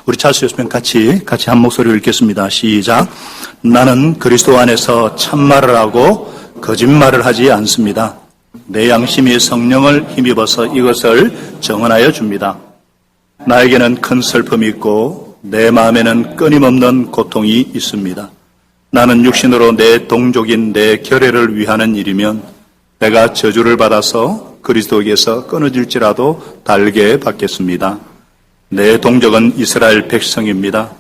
우리 잘 수 있으면 같이 한 목소리로 읽겠습니다. 시작. 나는 그리스도 안에서 참말을 하고 거짓말을 하지 않습니다. 내 양심이 성령을 힘입어서 이것을 정언하여 줍니다. 나에게는 큰 슬픔이 있고 내 마음에는 끊임없는 고통이 있습니다. 나는 육신으로 내 동족인 내 결례를 위하는 일이면 내가 저주를 받아서 그리스도에게서 끊어질지라도 달게 받겠습니다. 내 동족은 이스라엘 백성입니다.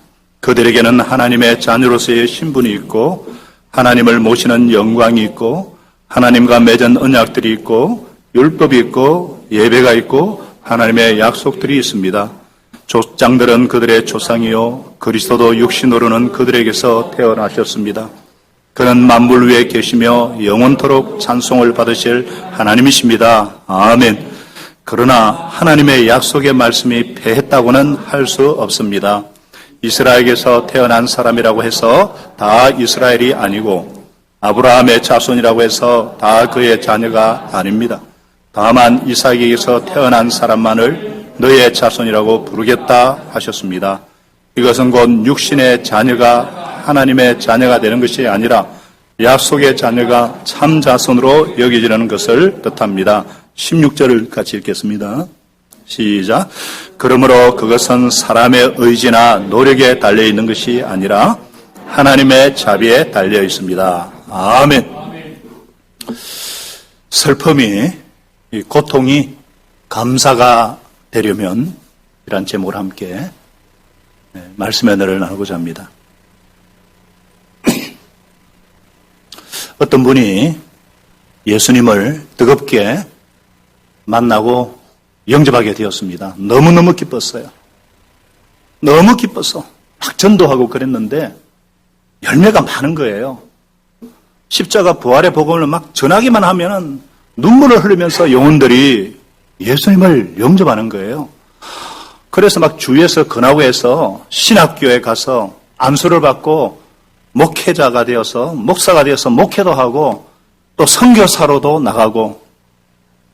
그들에게는 하나님의 자녀로서의 신분이 있고 하나님을 모시는 영광이 있고 하나님과 맺은 언약들이 있고 율법이 있고 예배가 있고 하나님의 약속들이 있습니다. 조상들은 그들의 조상이요 그리스도도 육신으로는 그들에게서 태어나셨습니다. 그는 만물 위에 계시며 영원토록 찬송을 받으실 하나님이십니다. 아멘. 그러나 하나님의 약속의 말씀이 패했다고는 할 수 없습니다. 이스라엘에게서 태어난 사람이라고 해서 다 이스라엘이 아니고 아브라함의 자손이라고 해서 다 그의 자녀가 아닙니다. 다만 이삭에게서 태어난 사람만을 너의 자손이라고 부르겠다 하셨습니다. 이것은 곧 육신의 자녀가 하나님의 자녀가 되는 것이 아니라 약속의 자녀가 참 자손으로 여겨지는 것을 뜻합니다. 16절을 같이 읽겠습니다. 시작. 그러므로 그것은 사람의 의지나 노력에 달려있는 것이 아니라 하나님의 자비에 달려 있습니다. 아멘. 슬픔이, 고통이 감사가 되려면 이란 제목을 함께 말씀의 은혜를 나누고자 합니다. 어떤 분이 예수님을 뜨겁게 만나고 영접하게 되었습니다. 너무너무 기뻤어요. 너무 기뻐서 막 전도하고 그랬는데 열매가 많은 거예요. 십자가 부활의 복음을 막 전하기만 하면 눈물을 흘리면서 영혼들이 예수님을 영접하는 거예요. 그래서 막 주위에서 권하고 해서 신학교에 가서 안수를 받고 목회자가 되어서 목사가 되어서 목회도 하고 또 선교사로도 나가고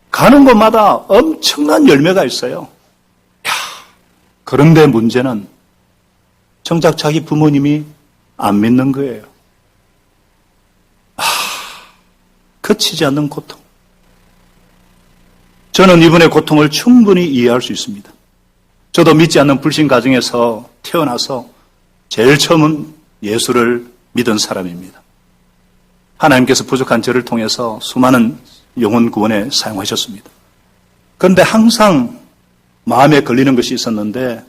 가는 곳마다 엄청난 열매가 있어요. 그런데 문제는 정작 자기 부모님이 안 믿는 거예요. 그치지 않는 고통. 저는 이분의 고통을 충분히 이해할 수 있습니다. 저도 믿지 않는 불신 가정에서 태어나서 제일 처음은 예수를 믿은 사람입니다. 하나님께서 부족한 저를 통해서 수많은 영혼 구원에 사용하셨습니다. 그런데 항상 마음에 걸리는 것이 있었는데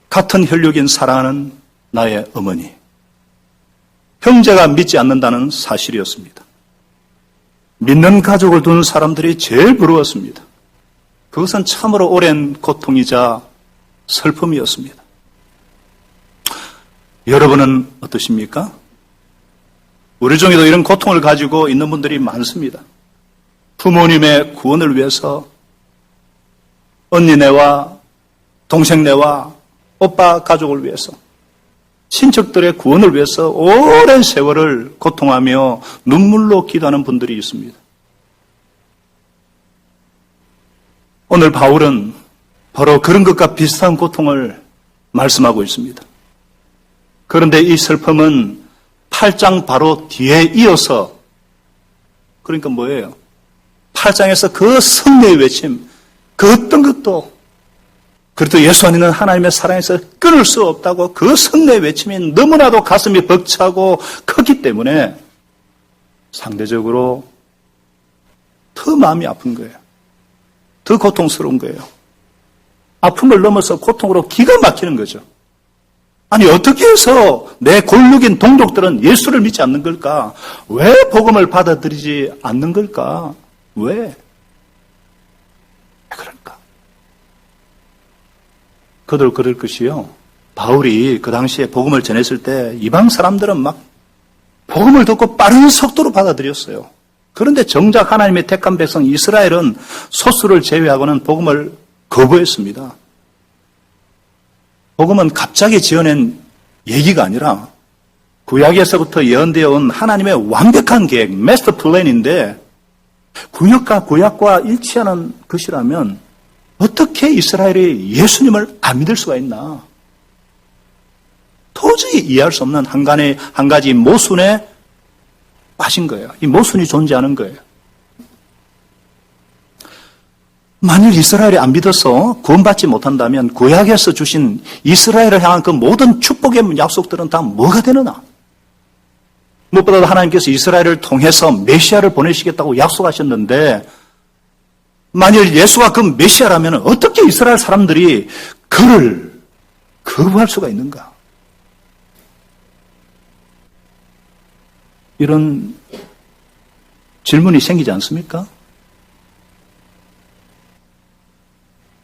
같은 혈육인 사랑하는 나의 어머니, 형제가 믿지 않는다는 사실이었습니다. 믿는 가족을 둔 사람들이 제일 부러웠습니다. 그것은 참으로 오랜 고통이자 슬픔이었습니다. 여러분은 어떠십니까? 우리 중에도 이런 고통을 가지고 있는 분들이 많습니다. 부모님의 구원을 위해서 언니네와 동생네와 오빠 가족을 위해서 친척들의 구원을 위해서 오랜 세월을 고통하며 눈물로 기도하는 분들이 있습니다. 오늘 바울은 바로 그런 것과 비슷한 고통을 말씀하고 있습니다. 그런데 이 슬픔은 8장 바로 뒤에 이어서, 그러니까 뭐예요? 8장에서 그 성례의 외침, 그 어떤 것도 그래도 예수 안에는 하나님의 사랑에서 끊을 수 없다고 그 성례의 외침이 너무나도 가슴이 벅차고 크기 때문에 상대적으로 더 마음이 아픈 거예요. 더 고통스러운 거예요. 아픔을 넘어서 고통으로 기가 막히는 거죠. 아니 어떻게 해서 내 골육인 동족들은 예수를 믿지 않는 걸까? 왜 복음을 받아들이지 않는 걸까? 왜 그럴까? 그들 그럴 것이요. 바울이 그 당시에 복음을 전했을 때 이방 사람들은 막 복음을 듣고 빠른 속도로 받아들였어요. 그런데 정작 하나님의 택한 백성 이스라엘은 소수를 제외하고는 복음을 거부했습니다. 복음은 갑자기 지어낸 얘기가 아니라 구약에서부터 예언되어 온 하나님의 완벽한 계획, 마스터 플랜인데 구약과 일치하는 것이라면 어떻게 이스라엘이 예수님을 안 믿을 수가 있나? 도저히 이해할 수 없는 한 가지 모순에 빠진 거예요. 이 모순이 존재하는 거예요. 만일 이스라엘이 안 믿어서 구원받지 못한다면 구약에서 주신 이스라엘을 향한 그 모든 축복의 약속들은 다 뭐가 되느냐? 무엇보다도 하나님께서 이스라엘을 통해서 메시아를 보내시겠다고 약속하셨는데 만일 예수가 그 메시아라면 어떻게 이스라엘 사람들이 그를 거부할 수가 있는가? 이런 질문이 생기지 않습니까?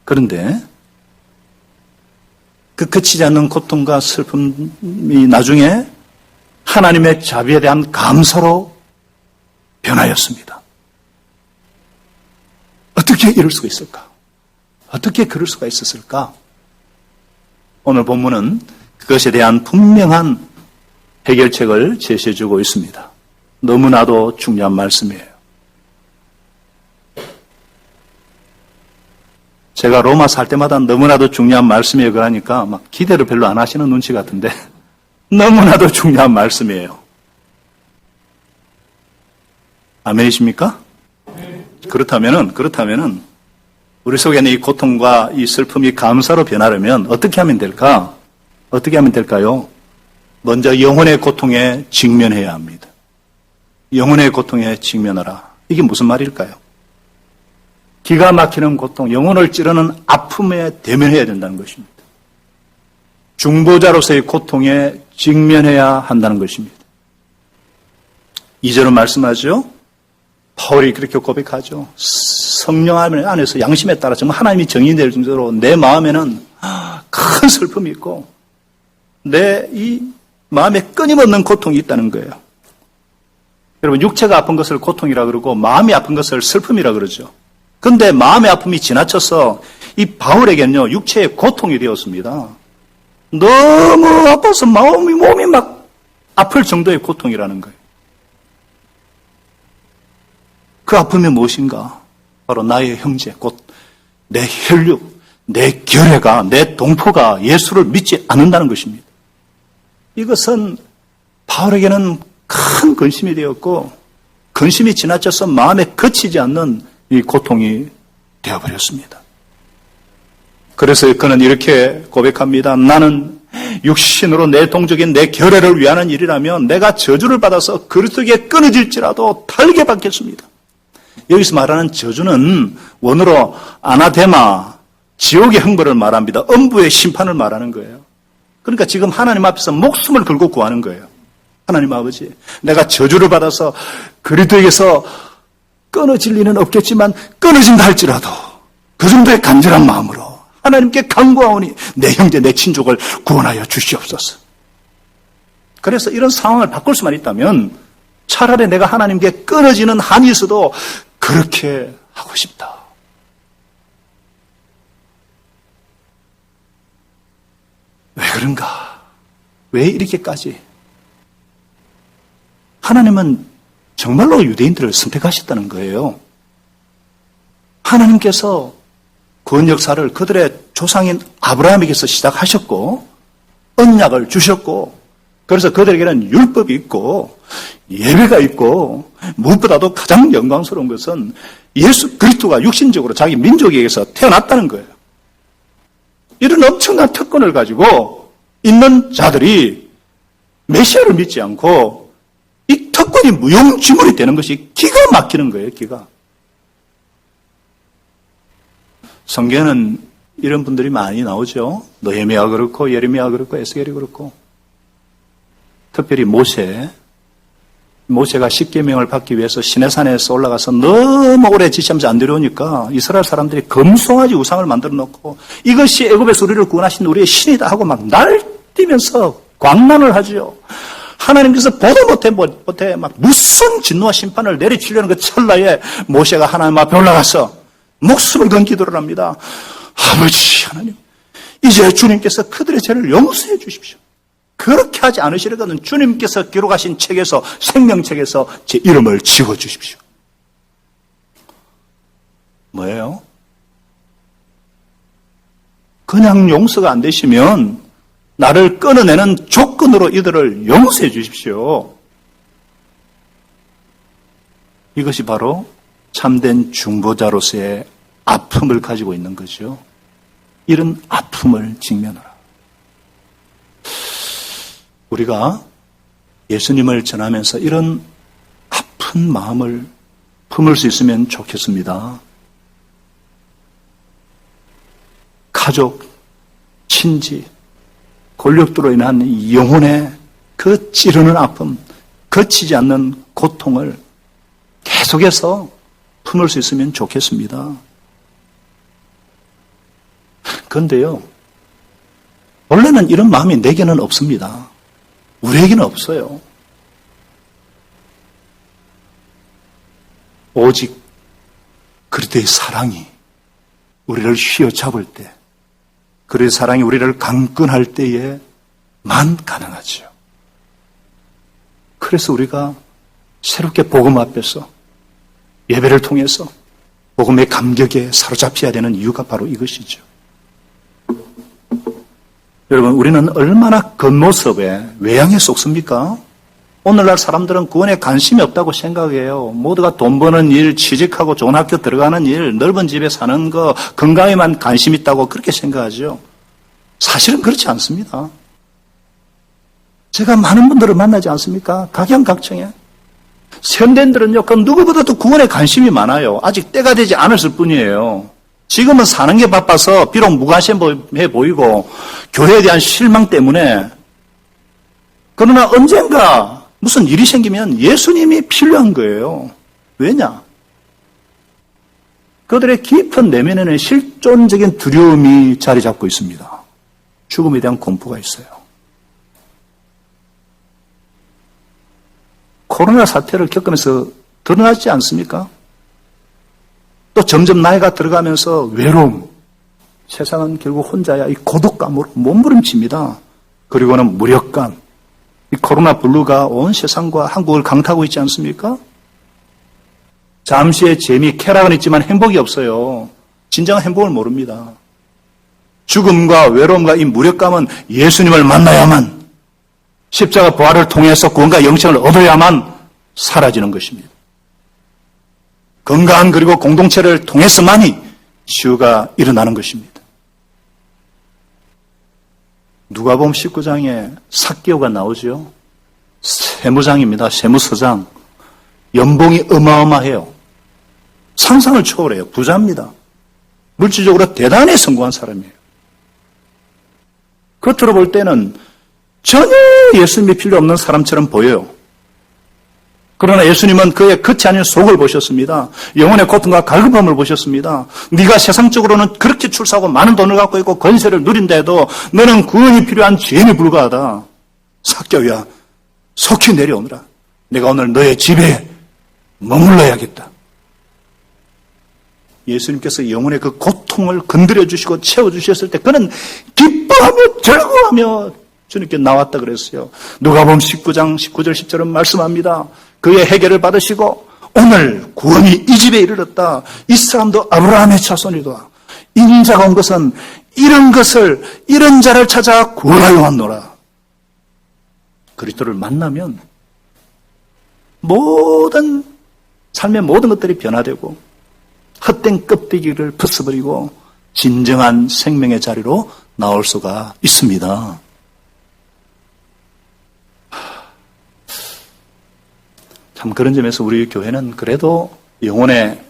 그런데 그 그치지 않는 고통과 슬픔이 나중에 하나님의 자비에 대한 감사로 변하였습니다. 어떻게 이럴 수가 있을까? 어떻게 그럴 수가 있었을까? 오늘 본문은 그것에 대한 분명한 해결책을 제시해주고 있습니다. 너무나도 중요한 말씀이에요. 제가 로마 살 때마다 너무나도 중요한 말씀이에요. 그러니까 막 기대를 별로 안 하시는 눈치 같은데 너무나도 중요한 말씀이에요. 아멘이십니까? 그렇다면은 우리 속에 있는 이 고통과 이 슬픔이 감사로 변하려면 어떻게 하면 될까? 어떻게 하면 될까요? 먼저 영혼의 고통에 직면해야 합니다. 영혼의 고통에 직면하라. 이게 무슨 말일까요? 기가 막히는 고통, 영혼을 찌르는 아픔에 대면해야 된다는 것입니다. 중보자로서의 고통에 직면해야 한다는 것입니다. 2절은 말씀하죠. 바울이 그렇게 고백하죠. 성령 안에서 양심에 따라 정말 하나님이 정의될 정도로 내 마음에는 큰 슬픔이 있고 내 이 마음에 끊임없는 고통이 있다는 거예요. 여러분 육체가 아픈 것을 고통이라 그러고 마음이 아픈 것을 슬픔이라 그러죠. 그런데 마음의 아픔이 지나쳐서 이 바울에게는요 육체의 고통이 되었습니다. 너무 아파서 몸이 막 아플 정도의 고통이라는 거예요. 그 아픔이 무엇인가? 바로 나의 형제, 곧 내 혈육, 내 결애가, 내 동포가 예수를 믿지 않는다는 것입니다. 이것은 바울에게는 큰 근심이 되었고 근심이 지나쳐서 마음에 거치지 않는 이 고통이 되어버렸습니다. 그래서 그는 이렇게 고백합니다. 나는 육신으로 내 동족인 내 결애를 위하는 일이라면 내가 저주를 받아서 그리스도에게 끊어질지라도 달게 받겠습니다. 여기서 말하는 저주는 원어로 아나데마, 지옥의 형벌을 말합니다. 엄부의 심판을 말하는 거예요. 그러니까 지금 하나님 앞에서 목숨을 걸고 구하는 거예요. 하나님 아버지, 내가 저주를 받아서 그리스도에게서 끊어질 리는 없겠지만 끊어진다 할지라도 그 정도의 간절한 마음으로 하나님께 간구하오니 내 형제 내 친족을 구원하여 주시옵소서. 그래서 이런 상황을 바꿀 수만 있다면 차라리 내가 하나님께 끊어지는 한이 있어도 그렇게 하고 싶다. 왜 그런가? 왜 이렇게까지? 하나님은 정말로 유대인들을 선택하셨다는 거예요. 하나님께서 구원 역사를 그들의 조상인 아브라함에게서 시작하셨고 언약을 주셨고 그래서 그들에게는 율법이 있고 예배가 있고 무엇보다도 가장 영광스러운 것은 예수 그리스도가 육신적으로 자기 민족에게서 태어났다는 거예요. 이런 엄청난 특권을 가지고 있는 자들이 메시아를 믿지 않고 이 특권이 무용지물이 되는 것이 기가 막히는 거예요. 기가. 성경에는 이런 분들이 많이 나오죠. 느헤미야가 그렇고 예레미야가 그렇고 에스겔이 그렇고 특별히 모세가 십계명을 받기 위해서 시내산에서 올라가서 너무 오래 지시하면서 안 들어오니까 이스라엘 사람들이 금송아지 우상을 만들어 놓고 이것이 애굽에서 우리를 구원하신 우리의 신이다 하고 막 날뛰면서 광란을 하죠. 하나님께서 보도 못해 막 무슨 진노와 심판을 내리치려는 그 찰나에 모세가 하나님 앞에 올라가서 목숨을 건 기도를 합니다. 아버지 하나님, 이제 주님께서 그들의 죄를 용서해 주십시오. 그렇게 하지 않으시려거든 주님께서 기록하신 책에서 생명책에서 제 이름을 지워주십시오. 뭐예요? 그냥 용서가 안 되시면 나를 끊어내는 조건으로 이들을 용서해 주십시오. 이것이 바로 참된 중보자로서의 아픔을 가지고 있는 거죠. 이런 아픔을 직면하라. 우리가 예수님을 전하면서 이런 아픈 마음을 품을 수 있으면 좋겠습니다. 가족, 친지, 권력들로 인한 영혼의 그 찌르는 아픔, 거치지 않는 고통을 계속해서 품을 수 있으면 좋겠습니다. 그런데요, 원래는 이런 마음이 내게는 없습니다. 우리에게는 없어요. 오직 그리스도의 사랑이 우리를 휘어잡을 때, 그리스도의 사랑이 우리를 강권할 때에만 가능하죠. 그래서 우리가 새롭게 복음 앞에서 예배를 통해서 복음의 감격에 사로잡혀야 되는 이유가 바로 이것이죠. 여러분, 우리는 얼마나 겉모습에 외양에 속습니까? 오늘날 사람들은 구원에 관심이 없다고 생각해요. 모두가 돈 버는 일, 취직하고 좋은 학교 들어가는 일, 넓은 집에 사는 거, 건강에만 관심 있다고 그렇게 생각하죠. 사실은 그렇지 않습니다. 제가 많은 분들을 만나지 않습니까? 각양각층에. 현대인들은요, 그 누구보다도 구원에 관심이 많아요. 아직 때가 되지 않았을 뿐이에요. 지금은 사는 게 바빠서 비록 무관심해 보이고 교회에 대한 실망 때문에, 그러나 언젠가 무슨 일이 생기면 예수님이 필요한 거예요. 왜냐? 그들의 깊은 내면에는 실존적인 두려움이 자리 잡고 있습니다. 죽음에 대한 공포가 있어요. 코로나 사태를 겪으면서 드러나지 않습니까? 또 점점 나이가 들어가면서 외로움, 세상은 결국 혼자야, 이 고독감으로 몸부림칩니다. 그리고는 무력감, 이 코로나 블루가 온 세상과 한국을 강타하고 있지 않습니까? 잠시의 재미, 쾌락은 있지만 행복이 없어요. 진정한 행복을 모릅니다. 죽음과 외로움과 이 무력감은 예수님을 만나야만, 십자가 부활을 통해서 구원과 영생을 얻어야만 사라지는 것입니다. 건강한 그리고 공동체를 통해서만이 치유가 일어나는 것입니다. 누가복음 19장에 삭개오가 나오죠. 세무장입니다. 세무서장. 연봉이 어마어마해요. 상상을 초월해요. 부자입니다. 물질적으로 대단히 성공한 사람이에요. 겉으로 볼 때는 전혀 예수님이 필요 없는 사람처럼 보여요. 그러나 예수님은 그의 겉이 아닌 속을 보셨습니다. 영혼의 고통과 갈급함을 보셨습니다. 네가 세상적으로는 그렇게 출세하고 많은 돈을 갖고 있고 권세를 누린데도 너는 구원이 필요한 죄인에 불과하다. 삭개오야, 속히 내려오너라. 내가 오늘 너의 집에 머물러야겠다. 예수님께서 영혼의 그 고통을 건드려 주시고 채워 주셨을 때 그는 기뻐하며 즐거워하며 주님께 나왔다 그랬어요. 누가복음 19장 19절 10절은 말씀합니다. 그의 해결을 받으시고 오늘 구원이 이 집에 이르렀다. 이 사람도 아브라함의 자손이다. 인자가 온 것은 이런 자를 찾아 구원하여 왔노라. 그리스도를 만나면 모든 삶의 모든 것들이 변화되고 헛된 껍데기를 벗어버리고 진정한 생명의 자리로 나올 수가 있습니다. 참 그런 점에서 우리 교회는 그래도 영혼에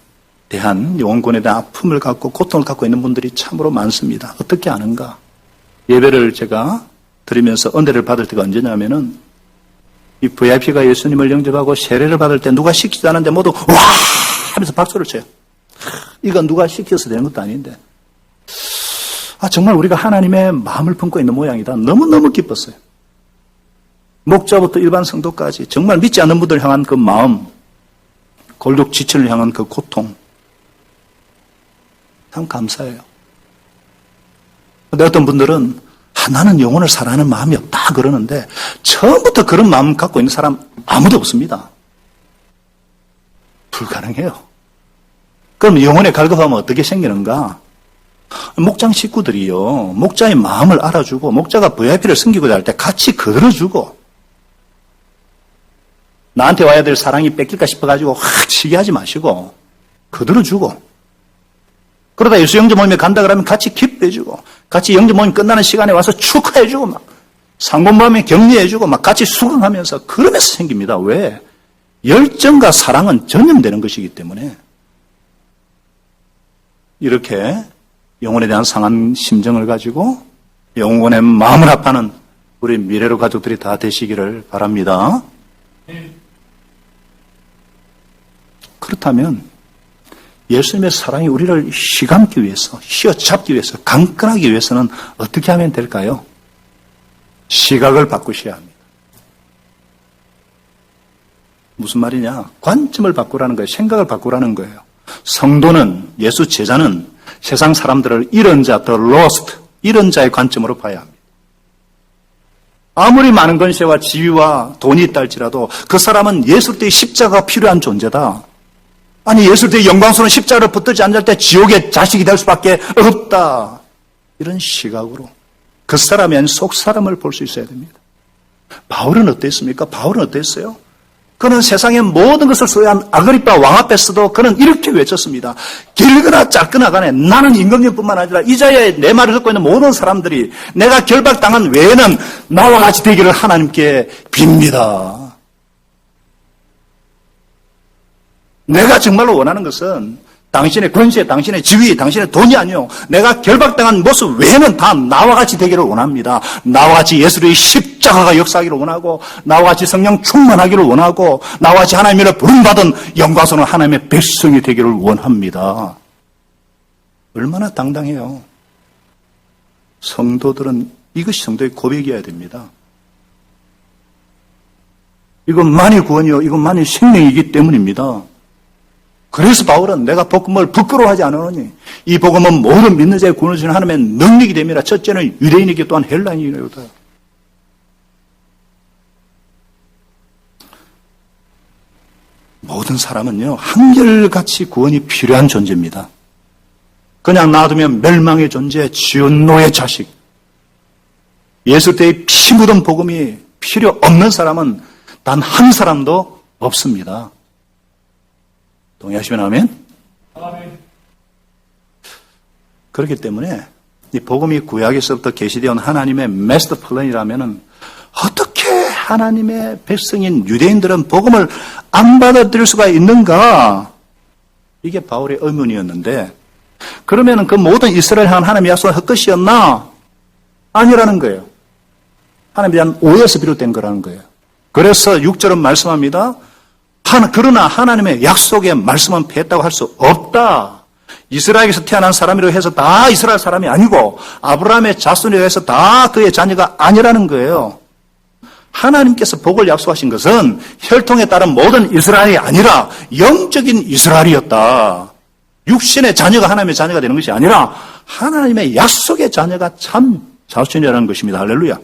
대한, 영혼권에 대한 아픔을 갖고 고통을 갖고 있는 분들이 참으로 많습니다. 어떻게 아는가? 예배를 제가 드리면서 은혜를 받을 때가 언제냐면은 이 VIP가 예수님을 영접하고 세례를 받을 때 누가 시키지 않은데 모두 와 하면서 박수를 쳐요. 이건 누가 시켜서 되는 것도 아닌데, 정말 우리가 하나님의 마음을 품고 있는 모양이다. 너무너무 기뻤어요. 목자부터 일반 성도까지 정말 믿지 않는 분들을 향한 그 마음, 골독 지체를 향한 그 고통, 참 감사해요. 근데 어떤 분들은 나는 영혼을 사랑하는 마음이 없다 그러는데 처음부터 그런 마음 갖고 있는 사람 아무도 없습니다. 불가능해요. 그럼 영혼의 갈급함은 어떻게 생기는가? 목장 식구들이요, 목자의 마음을 알아주고, 목자가 VIP를 섬기고자 할 때 같이 거들어주고, 나한테 와야 될 사랑이 뺏길까 싶어가지고 확 시기하지 마시고, 거들어주고, 그러다 예수 영접 모임에 간다 그러면 같이 기뻐해주고, 같이 영접 모임 끝나는 시간에 와서 축하해주고, 막, 상고마음에 격려해주고, 막 같이 수긍하면서, 그러면서 생깁니다. 왜? 열정과 사랑은 전염되는 것이기 때문에. 이렇게 영혼에 대한 상한 심정을 가지고 영혼의 마음을 아파하는 우리 미래로 가족들이 다 되시기를 바랍니다. 그렇다면 예수님의 사랑이 우리를 휘감기 위해서, 휘어잡기 위해서, 강건하기 위해서는 어떻게 하면 될까요? 시각을 바꾸셔야 합니다. 무슨 말이냐? 관점을 바꾸라는 거예요. 생각을 바꾸라는 거예요. 성도는, 예수 제자는 세상 사람들을 잃은 자, the lost, 잃은 자의 관점으로 봐야 합니다. 아무리 많은 권세와 지위와 돈이 있다 할지라도 그 사람은 예수 때의 십자가가 필요한 존재다. 아니, 예수 때의 영광스러운 십자가를 붙들지 않을 때 지옥의 자식이 될 수밖에 없다. 이런 시각으로 그 사람이 아닌 속 사람을 볼 수 있어야 됩니다. 바울은 어땠습니까? 바울은 어땠어요? 그는 세상의 모든 것을 소유한 아그리파 왕 앞에서도 그는 이렇게 외쳤습니다. 길거나 짧거나 간에 나는 임금님뿐만 아니라 이 자리에 내 말을 듣고 있는 모든 사람들이 내가 결박당한 외에는 나와 같이 되기를 하나님께 빕니다. 내가 정말로 원하는 것은 당신의 권세, 당신의 지위, 당신의 돈이 아니요. 내가 결박당한 모습 외에는 다 나와 같이 되기를 원합니다. 나와 같이 예수의 십자가가 역사하기를 원하고, 나와 같이 성령 충만하기를 원하고, 나와 같이 하나님의 부름받은 영광스러운 하나님의 백성이 되기를 원합니다. 얼마나 당당해요. 성도들은 이것이 성도의 고백이어야 됩니다. 이것만이 구원이요, 이것만이 생명이기 때문입니다. 그래서 바울은 내가 복음을 부끄러워하지 않으니 이 복음은 모든 믿는 자의 구원을 주는 하나님의 능력이 됨이라. 첫째는 유대인이기 또한 헬라인이로다. 모든 사람은요, 한결같이 구원이 필요한 존재입니다. 그냥 놔두면 멸망의 존재, 지옥노의 자식. 예수 때의 피 묻은 복음이 필요 없는 사람은 단 한 사람도 없습니다. 동의하시면 아멘? 아멘. 그렇기 때문에 이 복음이 구약에서부터 계시되어 온 하나님의 마스터 플랜이라면은 어떻게 하나님의 백성인 유대인들은 복음을 안 받아들일 수가 있는가? 이게 바울의 의문이었는데, 그러면은 그 모든 이스라엘 향한 하나님의 약속은 헛것이었나? 아니라는 거예요. 하나님에 대한 오해에서 비롯된 거라는 거예요. 그래서 6절은 말씀합니다. 그러나 하나님의 약속의 말씀은 폐했다고 할 수 없다. 이스라엘에서 태어난 사람이라고 해서 다 이스라엘 사람이 아니고 아브라함의 자손이라고 해서 다 그의 자녀가 아니라는 거예요. 하나님께서 복을 약속하신 것은 혈통에 따른 모든 이스라엘이 아니라 영적인 이스라엘이었다. 육신의 자녀가 하나님의 자녀가 되는 것이 아니라 하나님의 약속의 자녀가 참 자손이라는 것입니다. 할렐루야.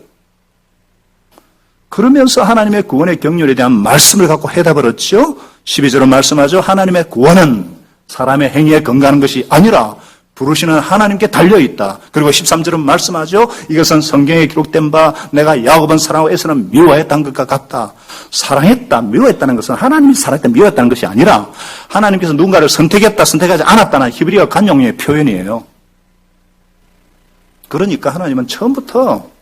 그러면서 하나님의 구원의 경륜에 대한 말씀을 갖고 해답을 얻죠. 12절은 말씀하죠. 하나님의 구원은 사람의 행위에 근거하는 것이 아니라 부르시는 하나님께 달려있다. 그리고 13절은 말씀하죠. 이것은 성경에 기록된 바 내가 야곱은 사랑하고 에서는 미워했다는 것과 같다. 사랑했다, 미워했다는 것은 하나님이 사랑했다, 미워했다는 것이 아니라 하나님께서 누군가를 선택했다, 선택하지 않았다는 히브리어 간용의 표현이에요. 그러니까 하나님은 처음부터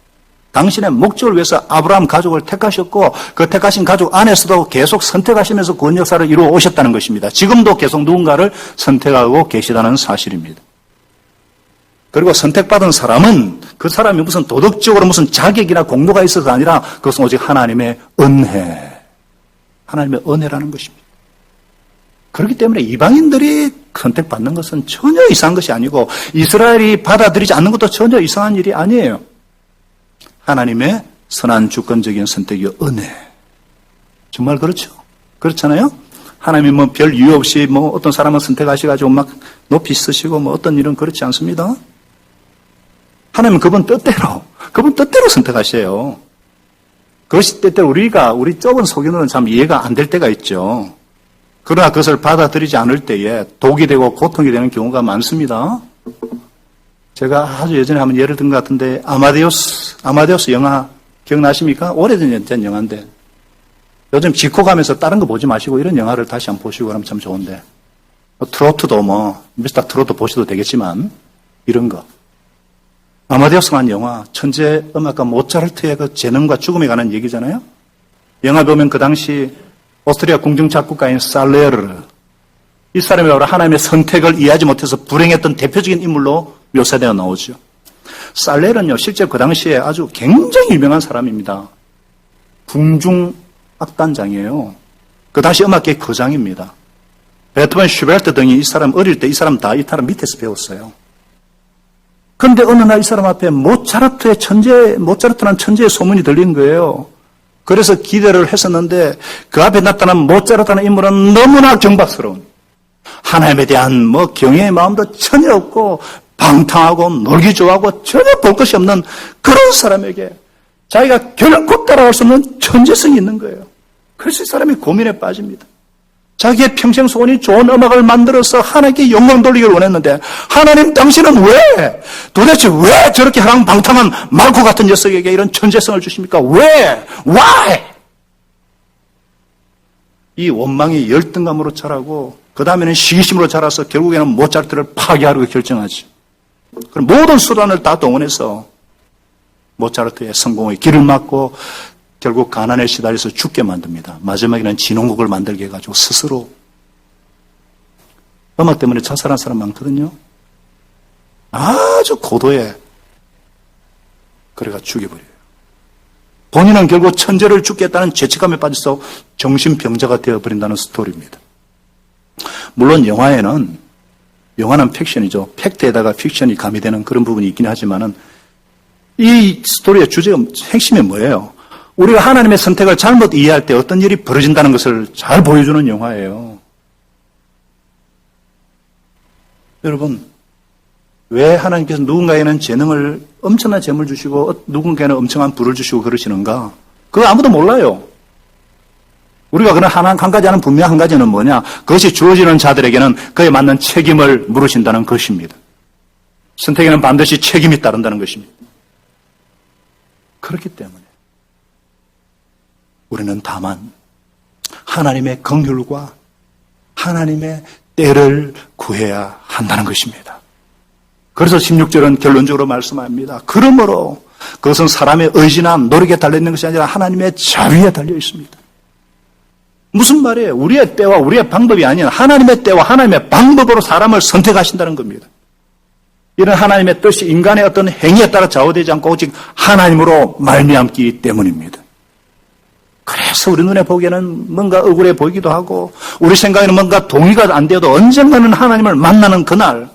당신의 목적을 위해서 아브라함 가족을 택하셨고 그 택하신 가족 안에서도 계속 선택하시면서 구원 역사를 이루어 오셨다는 것입니다. 지금도 계속 누군가를 선택하고 계시다는 사실입니다. 그리고 선택받은 사람은 그 사람이 무슨 도덕적으로 무슨 자격이나 공로가 있어서 아니라 그것은 오직 하나님의 은혜, 하나님의 은혜라는 것입니다. 그렇기 때문에 이방인들이 선택받는 것은 전혀 이상한 것이 아니고 이스라엘이 받아들이지 않는 것도 전혀 이상한 일이 아니에요. 하나님의 선한 주권적인 선택이 은혜. 정말 그렇죠? 그렇잖아요? 하나님이 뭐 별 이유 없이 뭐 어떤 사람을 선택하셔가지고 막 높이 쓰시고 뭐 어떤 일은 그렇지 않습니다. 하나님은 그분 뜻대로 선택하셔요. 그것이 때때로 우리 좁은 소견으로는 참 이해가 안 될 때가 있죠. 그러나 그것을 받아들이지 않을 때에 독이 되고 고통이 되는 경우가 많습니다. 제가 아주 예전에 한번 예를 든 것 같은데, 아마데우스 영화 기억나십니까? 오래전 영화인데. 요즘 지코 가면서 다른 거 보지 마시고 이런 영화를 다시 한번 보시고 그러면 참 좋은데. 트로트도 미스터 트로트 보셔도 되겠지만, 이런 거. 아마데우스가 한 영화, 천재 음악가 모차르트의 그 재능과 죽음에 관한 얘기잖아요? 영화 보면 그 당시 오스트리아 궁중 작곡가인 살레르, 이 사람이 바로 하나님의 선택을 이해하지 못해서 불행했던 대표적인 인물로 묘사되어 나오죠. 살레르는요, 실제 그 당시에 아주 굉장히 유명한 사람입니다. 궁중 악단장이에요. 그 당시 음악계의 거장입니다. 베토벤, 슈베르트 등이 이 사람 어릴 때 이 사람 밑에서 배웠어요. 그런데 어느 날 이 사람 앞에 모차르트라는 천재의 소문이 들린 거예요. 그래서 기대를 했었는데 그 앞에 나타난 모차르트라는 인물은 너무나 경박스러운, 하나님에 대한 경외의 마음도 전혀 없고 방탕하고 놀기 좋아하고 전혀 볼 것이 없는 그런 사람에게 자기가 결코 따라갈 수 없는 천재성이 있는 거예요. 그래서 이 사람이 고민에 빠집니다. 자기의 평생 소원이 좋은 음악을 만들어서 하나님께 영광 돌리기를 원했는데, 하나님 당신은 도대체 왜 저렇게 방탕한 말코 같은 녀석에게 이런 천재성을 주십니까? 왜? Why? 이 원망이 열등감으로 자라고 그 다음에는 시기심으로 자라서 결국에는 모차르트를 파괴하려고 결정하지. 그럼 모든 수단을 다 동원해서 모차르트의 성공의 길을 막고 결국 가난에 시달려서 죽게 만듭니다. 마지막에는 진홍곡을 만들게 해가지고 스스로. 음악 때문에 자살한 사람 많거든요. 아주 고도에 그래가 죽여버려요. 본인은 결국 천재를 죽겠다는 죄책감에 빠져서 정신병자가 되어버린다는 스토리입니다. 물론 영화는 픽션이죠. 팩트에다가 픽션이 가미되는 그런 부분이 있긴 하지만은 이 스토리의 주제가 핵심이 뭐예요? 우리가 하나님의 선택을 잘못 이해할 때 어떤 일이 벌어진다는 것을 잘 보여주는 영화예요. 여러분, 왜 하나님께서 누군가에는 엄청난 재물 주시고 누군가에는 엄청난 부를 주시고 그러시는가? 그거 아무도 몰라요. 우리가 그런 한 가지 아는 분명 한 가지는 뭐냐? 그것이 주어지는 자들에게는 그에 맞는 책임을 물으신다는 것입니다. 선택에는 반드시 책임이 따른다는 것입니다. 그렇기 때문에 우리는 다만 하나님의 긍휼과 하나님의 때를 구해야 한다는 것입니다. 그래서 16절은 결론적으로 말씀합니다. 그러므로 그것은 사람의 의지나 노력에 달려있는 것이 아니라 하나님의 자비에 달려 있습니다. 무슨 말이에요? 우리의 때와 우리의 방법이 아닌 하나님의 때와 하나님의 방법으로 사람을 선택하신다는 겁니다. 이런 하나님의 뜻이 인간의 어떤 행위에 따라 좌우되지 않고 오직 하나님으로 말미암기 때문입니다. 그래서 우리 눈에 보기에는 뭔가 억울해 보이기도 하고 우리 생각에는 뭔가 동의가 안 되어도 언젠가는 하나님을 만나는 그날,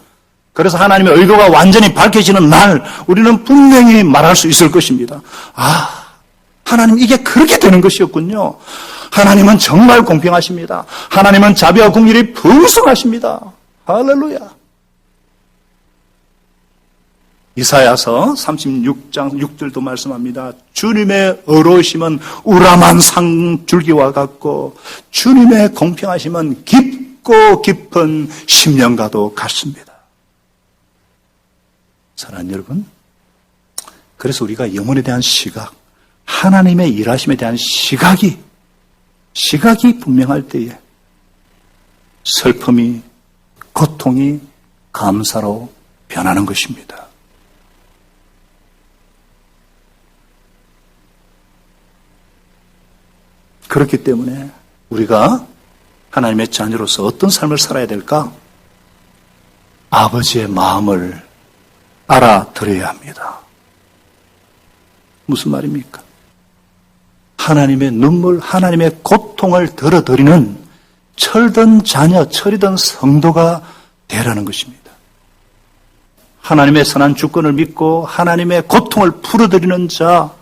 그래서 하나님의 의도가 완전히 밝혀지는 날 우리는 분명히 말할 수 있을 것입니다. 하나님 이게 그렇게 되는 것이었군요. 하나님은 정말 공평하십니다. 하나님은 자비와 긍휼이 풍성하십니다. 할렐루야. 이사야서 36장 6절도 말씀합니다. 주님의 의로우심은 우람한 상줄기와 같고 주님의 공평하심은 깊고 깊은 심령과도 같습니다. 사랑하는 여러분, 그래서 우리가 영혼에 대한 시각, 하나님의 일하심에 대한 시각이 분명할 때에 슬픔이, 고통이 감사로 변하는 것입니다. 그렇기 때문에 우리가 하나님의 자녀로서 어떤 삶을 살아야 될까? 아버지의 마음을 알아들어야 합니다. 무슨 말입니까? 하나님의 눈물, 하나님의 고통을 덜어드리는 철든 자녀, 철이든 성도가 되라는 것입니다. 하나님의 선한 주권을 믿고 하나님의 고통을 풀어드리는 자,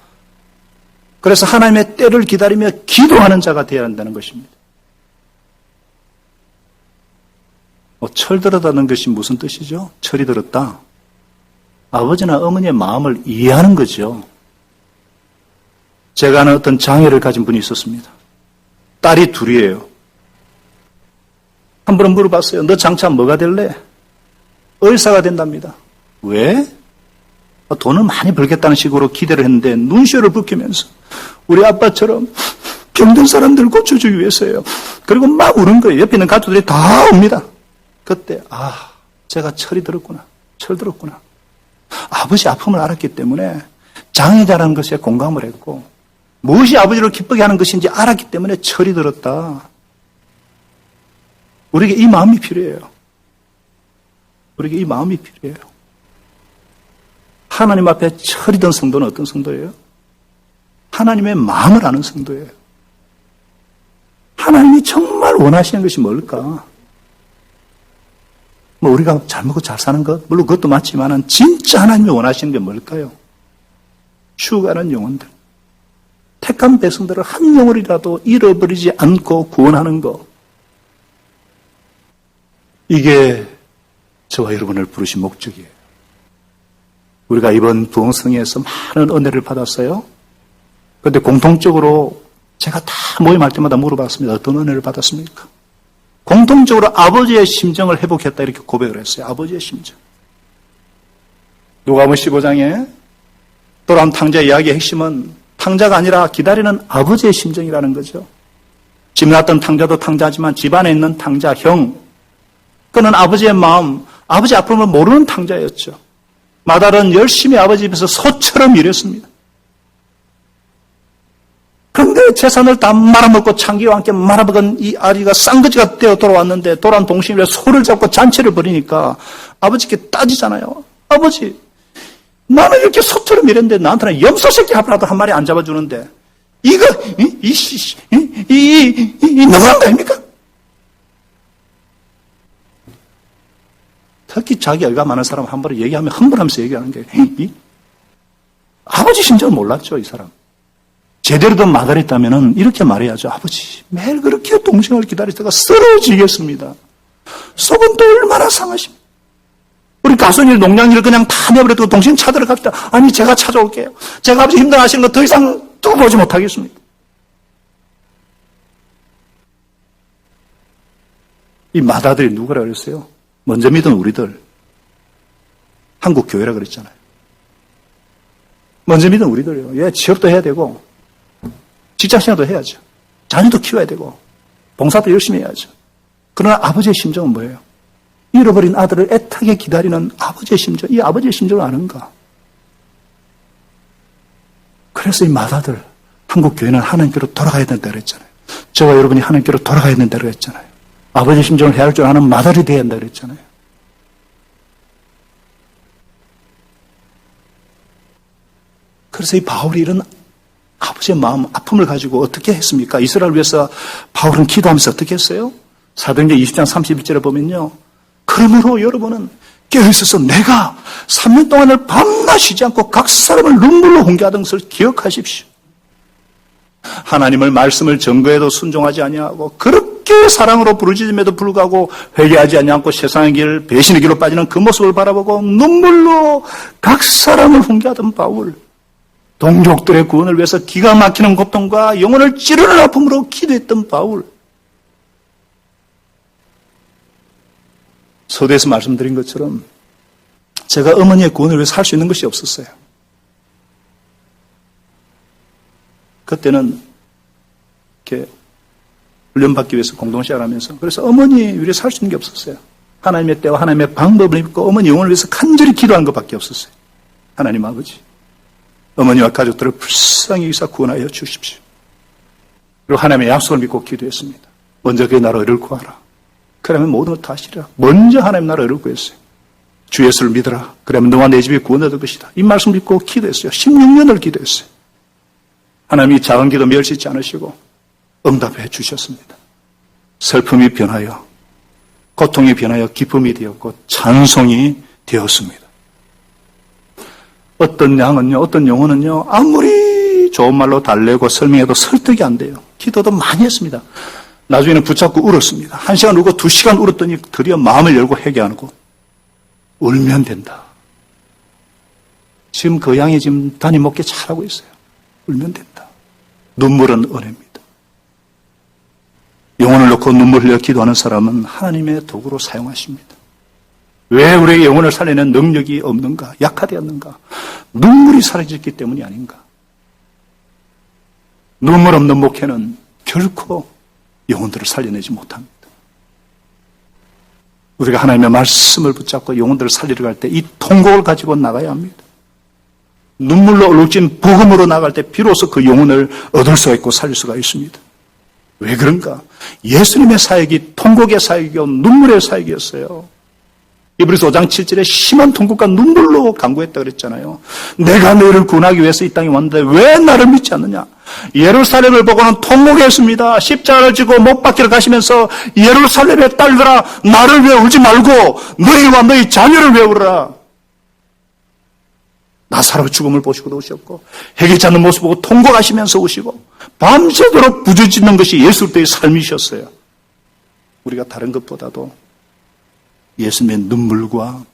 그래서 하나님의 때를 기다리며 기도하는 자가 되어야 한다는 것입니다. 철들었다는 것이 무슨 뜻이죠? 철이 들었다. 아버지나 어머니의 마음을 이해하는 거죠. 제가 아는 어떤 장애를 가진 분이 있었습니다. 딸이 둘이에요. 한 번은 물어봤어요. 너 장차 뭐가 될래? 의사가 된답니다. 왜? 돈을 많이 벌겠다는 식으로 기대를 했는데 눈시울을 붉히면서 우리 아빠처럼 병든 사람들 고쳐주기 위해서예요. 그리고 막 우는 거예요. 옆에 있는 가족들이 다 옵니다. 그때 제가 철이 들었구나. 철 들었구나. 아버지 아픔을 알았기 때문에 장애자라는 것에 공감을 했고 무엇이 아버지를 기쁘게 하는 것인지 알았기 때문에 철이 들었다. 우리에게 이 마음이 필요해요. 우리에게 이 마음이 필요해요. 하나님 앞에 철이 든 성도는 어떤 성도예요? 하나님의 마음을 아는 성도예요. 하나님이 정말 원하시는 것이 뭘까? 우리가 잘 먹고 잘 사는 것, 물론 그것도 맞지만 진짜 하나님이 원하시는 게 뭘까요? 죽어가는 영혼들, 택한 백성들을 한 영혼이라도 잃어버리지 않고 구원하는 것. 이게 저와 여러분을 부르신 목적이에요. 우리가 이번 부흥성에서 많은 은혜를 받았어요. 그런데 공통적으로 제가 다 모임할 때마다 물어봤습니다. 어떤 은혜를 받았습니까? 공통적으로 아버지의 심정을 회복했다 이렇게 고백을 했어요. 아버지의 심정. 누가복음 15장에 돌아온 탕자의 이야기의 핵심은 탕자가 아니라 기다리는 아버지의 심정이라는 거죠. 집 났던 탕자도 탕자지만 집안에 있는 탕자, 형, 그는 아버지의 마음, 아버지 아픔을 모르는 탕자였죠. 마달은 열심히 아버지 집에서 소처럼 일했습니다. 그런데 재산을 다 말아먹고 창기와 함께 말아먹은 이 아리가 쌍거지가 되어 돌아왔는데 돌아온 동심에 소를 잡고 잔치를 벌이니까 아버지께 따지잖아요. 아버지, 나는 이렇게 소처럼 일했는데 나한테는 염소 새끼 하나도 한 마리 안 잡아주는데 이거 너무한 거 아닙니까? 특히 자기 애가 많은 사람 한 번에 얘기하면 흥분하면서 얘기하는 게 아버지 심정을 몰랐죠, 이 사람. 제대로 된 마다리였다면 이렇게 말해야죠. 아버지, 매일 그렇게 동생을 기다리다가 쓰러지겠습니다. 속은 또 얼마나 상하십니까? 우리 가수일 농장일을 그냥 다 내버려두고 동생 찾으러 갑시다. 아니, 제가 찾아올게요. 제가 아버지 힘들어하시는 거 더 이상 두고 보지 못하겠습니다. 이 마다들이 누구라 그랬어요? 먼저 믿은 우리들. 한국 교회라 그랬잖아요. 먼저 믿은 우리들이요. 예, 취업도 해야 되고, 직장생활도 해야죠. 자녀도 키워야 되고, 봉사도 열심히 해야죠. 그러나 아버지의 심정은 뭐예요? 잃어버린 아들을 애타게 기다리는 아버지의 심정, 이 아버지의 심정을 아는가? 그래서 이 마다들, 한국 교회는 하나님께로 돌아가야 된다 그랬잖아요. 저와 여러분이 하나님께로 돌아가야 된다 그랬잖아요. 아버지의 심정을 헤아릴 줄 아는 마다리 되어야 한다 그랬잖아요. 그래서 이 바울이 이런 아버지의 마음, 아픔을 가지고 어떻게 했습니까? 이스라엘을 위해서 바울은 기도하면서 어떻게 했어요? 사도행전 20장 31절에 보면요. 그러므로 여러분은 깨어있어서 내가 3년 동안을 밤낮 쉬지 않고 각 사람을 눈물로 훈계하던 것을 기억하십시오. 하나님을 말씀을 증거해도 순종하지 아니하고 그렇게 사랑으로 부르짖음에도 불구하고 회개하지 아니하고 세상의 길, 배신의 길로 빠지는 그 모습을 바라보고 눈물로 각 사람을 훈계하던 바울. 동족들의 구원을 위해서 기가 막히는 고통과 영혼을 찌르는 아픔으로 기도했던 바울. 서두에서 말씀드린 것처럼 제가 어머니의 구원을 위해서 할 수 있는 것이 없었어요. 그때는 이렇게 훈련받기 위해서 공동시작을 하면서 그래서 어머니 위해서 할 수 있는 게 없었어요. 하나님의 때와 하나님의 방법을 입고 어머니 영혼을 위해서 간절히 기도한 것밖에 없었어요. 하나님 아버지, 어머니와 가족들을 불쌍히 여기서 구원하여 주십시오. 그리고 하나님의 약속을 믿고 기도했습니다. 먼저 그의 나라를 구하라. 그러면 모든 것 다 하시리라. 먼저 하나님 나라를 구했어요. 주 예수를 믿어라. 그러면 너와 내 집이 구원받을 것이다. 이 말씀 믿고 기도했어요. 16년을 기도했어요. 하나님이 작은 기도 멸시지 않으시고 응답해 주셨습니다. 슬픔이 변하여 고통이 변하여 기쁨이 되었고 찬송이 되었습니다. 어떤 양은요, 어떤 영혼은요, 아무리 좋은 말로 달래고 설명해도 설득이 안 돼요. 기도도 많이 했습니다. 나중에는 붙잡고 울었습니다. 1시간 울고 2시간 울었더니 드디어 마음을 열고 회개하고 울면 된다. 지금 그 양이 지금 단이 먹게 잘하고 있어요. 울면 된다. 눈물은 은혜입니다. 영혼을 놓고 눈물 흘려 기도하는 사람은 하나님의 도구로 사용하십니다. 왜 우리의 영혼을 살리는 능력이 없는가? 약화되었는가? 눈물이 사라졌기 때문이 아닌가? 눈물 없는 목회는 결코 영혼들을 살려내지 못합니다. 우리가 하나님의 말씀을 붙잡고 영혼들을 살리러 갈 때 이 통곡을 가지고 나가야 합니다. 눈물로 얼룩진 복음으로 나갈 때 비로소 그 영혼을 얻을 수가 있고 살릴 수가 있습니다. 왜 그런가? 예수님의 사역이 통곡의 사역이고 눈물의 사역이었어요. 이브리서 5장 7절에 심한 통곡과 눈물로 간구했다 그랬잖아요. 내가 너희를 구원하기 위해서 이 땅에 왔는데 왜 나를 믿지 않느냐? 예루살렘을 보고는 통곡했습니다. 십자가를 지고 못 박히러 가시면서 예루살렘의 딸들아 나를 위해 울지 말고 너희와 너희 자녀를 위해 울어라. 나사로 죽음을 보시고도 오셨고 해결치 않는 모습 보고 통곡하시면서 오시고 밤새도록 부르짖는 것이 예수님의 삶이셨어요. 우리가 다른 것보다도 예수님의 눈물과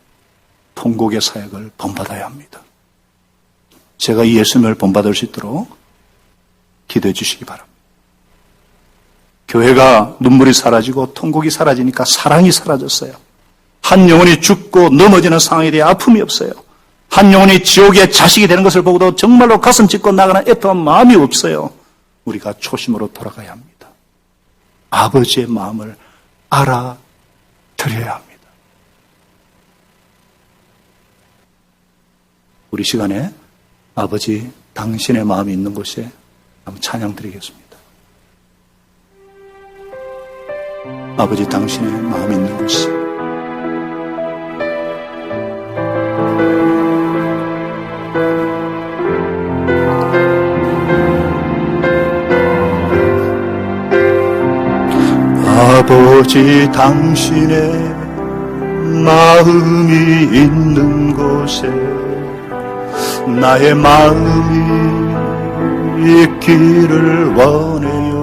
통곡의 사역을 본받아야 합니다. 제가 이 예수님을 본받을 수 있도록 기도해 주시기 바랍니다. 교회가 눈물이 사라지고 통곡이 사라지니까 사랑이 사라졌어요. 한 영혼이 죽고 넘어지는 상황에 대해 아픔이 없어요. 한 영혼이 지옥의 자식이 되는 것을 보고도 정말로 가슴 찢고 나가는 애통한 마음이 없어요. 우리가 초심으로 돌아가야 합니다. 아버지의 마음을 알아드려야 합니다. 우리 시간에 아버지 당신의 마음이 있는 곳에 한번 찬양 드리겠습니다. 아버지 당신의 마음이 있는 곳에 아버지 당신의 마음이 있는 곳에 나의 마음이 있기를 원해요.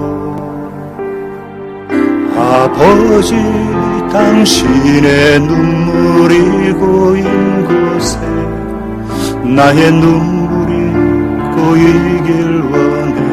아버지 당신의 눈물이 고인 곳에 나의 눈물이 고이길 원해요.